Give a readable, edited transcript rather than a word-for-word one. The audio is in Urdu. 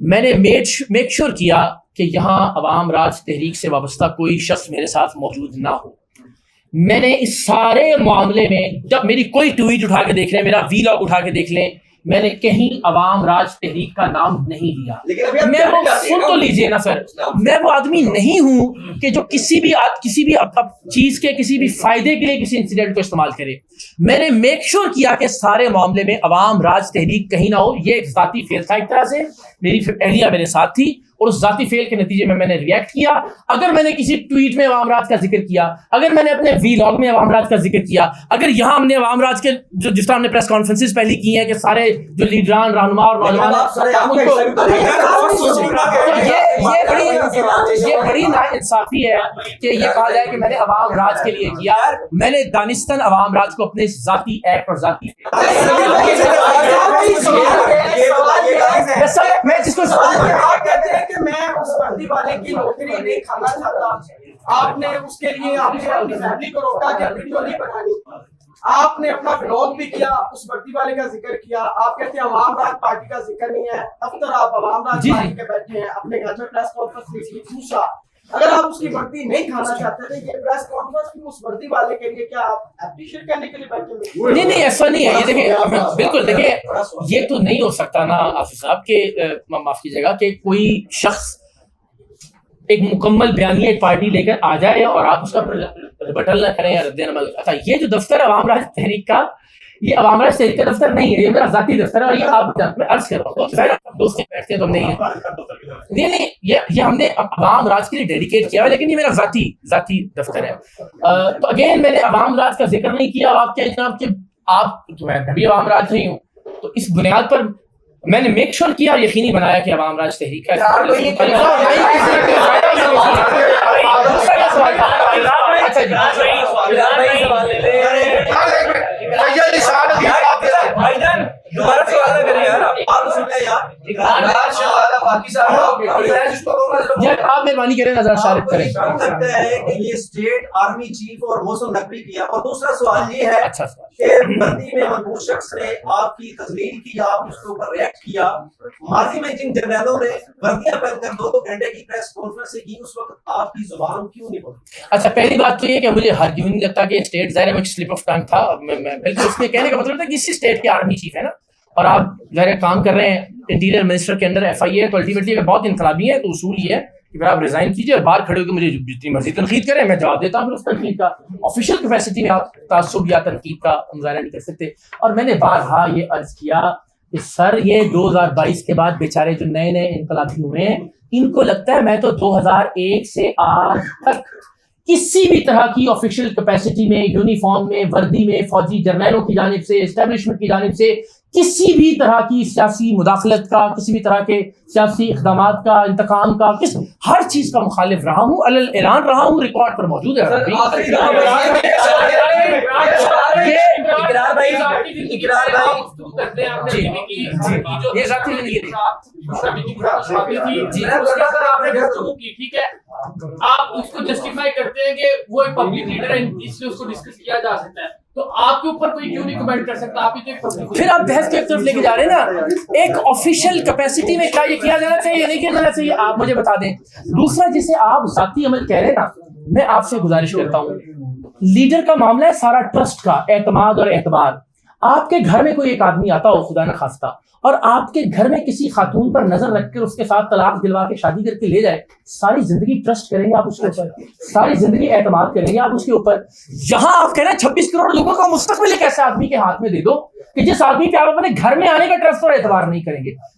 میں نے میک شور کیا کہ یہاں عوام راج تحریک سے وابستہ کوئی شخص میرے ساتھ موجود نہ ہو. میں نے اس سارے معاملے میں, جب میری کوئی ٹویٹ اٹھا کے دیکھ لیں, میرا وی لاگ اٹھا کے دیکھ لیں, میں نے کہیں عوام راج تحریک کا نام نہیں لیا. میں وہ سن تو لیجئے نا سر, میں وہ آدمی نہیں ہوں کہ جو کسی بھی چیز کے کسی بھی فائدے کے لیے کسی انسیڈنٹ کو استعمال کرے. میں نے میک شور کیا کہ سارے معاملے میں عوام راج تحریک کہیں نہ ہو. یہ ایک ذاتی فیل تھا, ایک طرح سے میری اہلیہ میرے ساتھ تھی اور اس ذاتی فیل کے نتیجے میں نے ریئیکٹ کیا. اگر میں نے کسی ٹویٹ میں عوام راج کا ذکر کیا, اگر میں نے اپنے وی لاگ میں عوام راج کا ذکر کیا, اگر یہاں ہم نے عوام راج کے جو جس طرح ہم نے پریس کانفرنسز پہلی کی ہیں کہ سارے جو لیڈران رہنما اور نوجوان, یہ بڑی ناانصافی ہے کہ یہ کہا جائے کہ میں نے عوام راج کے لیے کیا. میں نے دانستاً عوام راج کو اپنے ذاتی ایکٹ اور ذاتی میں جس کو میں اس وردی والے کی نوکری نہیں کھانا چاہتا, آپ نے اس کے لیے اپنی فیملی کو روکا کہ ویڈیو نہیں بنانی. آپ نے اپنا بلاگ بھی کیا, اس وردی والے کا ذکر کیا. آپ کہتے ہیں عوام راج پارٹی کا ذکر نہیں ہے, دفتر آپ عوام راج پارٹی کے بیٹھے ہیں, اپنے گھر میں پریس کانفرنس نہیں کی. دوسرا, اگر آپ اس کی وردی نہیں کھانا چاہتے تھے, یہ پریس کانفرنس کی اس وردی والے کے لیے کیا آپ اپریشیٹ کرنے کے لیے بیٹھے ہوئے؟ نہیں ایسا نہیں ہے. یہ دیکھیں بالکل, دیکھیں یہ تو نہیں ہو سکتا نا آصف صاحب کہ معاف کیجیے گا کہ کوئی شخص ایک مکمل بیانیہ ایک پارٹی لے کر آ جائے اور آپ اس کا ریبٹل نہ کریں یا رد عمل. اچھا, یہ جو دفتر ہے عوام راج تحریک کا, یہ عوام راج تحریک کا دفتر نہیں ہے, یہ میرا ذاتی دفتر ہے. اور یہ آپ میں عرض کر رہا ہوں, دوست بیٹھتے ہیں تو نہیں ہے, نہیں یہ ہم نے عوام راج کے لیے ڈیڈیکیٹ کیا ہے, لیکن یہ میرا ذاتی دفتر ہے. تو اگین میں نے عوام راج کا ذکر نہیں کیا. آپ کیا جناب کہ آپ میں بھی عوام راج نہیں ہوں, تو اس بنیاد پر میں نے میک شور کیا اور یقینی بنایا کہ عوام راج تحریک کا آپ مہربانی کریں نظر شارک کریں. یہ اسٹیٹ آرمی چیف اور موسم نقوی کیا. اور دوسرا سوال یہ ہے کہ وردی میں منقول شخص نے آپ کی تقریر کی, آپ اس کے اوپر ریئیکٹ کیا. ماضی میں جن جرنیلوں نے وردیاں پہن کر 2 گھنٹے کی پریس کانفرنس کی, اس وقت آپ کی زبان کیوں نہیں بولی؟ اچھا, پہلی بات تو یہ کہ مجھے ہر کیوں نہیں لگتا کہ اسٹیٹ ظاہر ہے ایک سلپ آف ٹنگ تھا. بالکل اس میں کہنے کا مطلب تھا کہ اسی اسٹیٹ کے آرمی چیف ہے نا, اور آپ ظاہر کام کر رہے ہیں انٹیریئر منسٹر کے انڈر FIA, تو الٹیمیٹلی اگر بہت انقلابی ہے تو اصول یہ ہے کہ پھر آپ ریزائن کیجیے اور باہر کھڑے ہو کے مجھے جتنی مرضی تنقید کریں میں جواب دیتا ہوں. اس تنقید کا آفیشیل کیپیسٹی میں آپ تعصب یا تنقید کا مظاہرہ نہیں کر سکتے. اور میں نے بارہا یہ عرض کیا کہ سر یہ 2022 کے بعد بیچارے جو نئے انقلابی ہوئے ہیں, ان کو لگتا ہے میں تو 2001 سے آج تک کسی بھی طرح کی آفیشیل کیپیسٹی میں, یونیفارم میں, وردی میں, فوجی جرنیلوں کی جانب سے, اسٹیبلشمنٹ کی جانب سے کسی بھی طرح کی سیاسی مداخلت کا, کسی بھی طرح کے سیاسی اقدامات کا, انتقام کا, ہر چیز کا مخالف رہا ہوں, اعلان رہا ہوں, ریکارڈ پر موجود ہے. یہ ذاتی زندگی ٹھیک ہے, آپ اس کو جسٹیفائی کرتے ہیں کہ وہ ایک پبلک لیڈر ہے, اس لیے اس کو ڈسکس کیا جا سکتا ہے, تو آپ کے اوپر کوئی کیوں نہیں کمنٹ کر سکتا؟ آپ ہی تو ایک پبلک, پھر آپ بحث کی ایک طرف لے کے جا رہے ہیں نا. ایک آفیشیل کیپیسٹی میں کیا یہ کیا جانا چاہیے یا نہیں کیا جانا چاہیے, آپ مجھے بتا دیں. دوسرا, جسے آپ ذاتی عمل کہہ رہے ہیں نا, میں آپ سے گزارش کرتا ہوں, لیڈر کا معاملہ ہے سارا ٹرسٹ کا, اعتماد اور اعتبار. آپ کے گھر میں کوئی ایک آدمی آتا ہو خدا نہ خواستہ, اور آپ کے گھر میں کسی خاتون پر نظر رکھ کر اس کے ساتھ طلاق دلوا کے شادی کر کے لے جائے, ساری زندگی ٹرسٹ کریں گے آپ اس کے اوپر, ساری زندگی اعتماد کریں گے آپ اس کے اوپر. یہاں آپ کہہ رہے ہیں 26 کروڑ لوگوں کا مستقبل ایک ایسے آدمی کے ہاتھ میں دے دو کہ جس آدمی پہ آپ اپنے گھر میں آنے کا ٹرسٹ اور اعتبار نہیں کریں گے.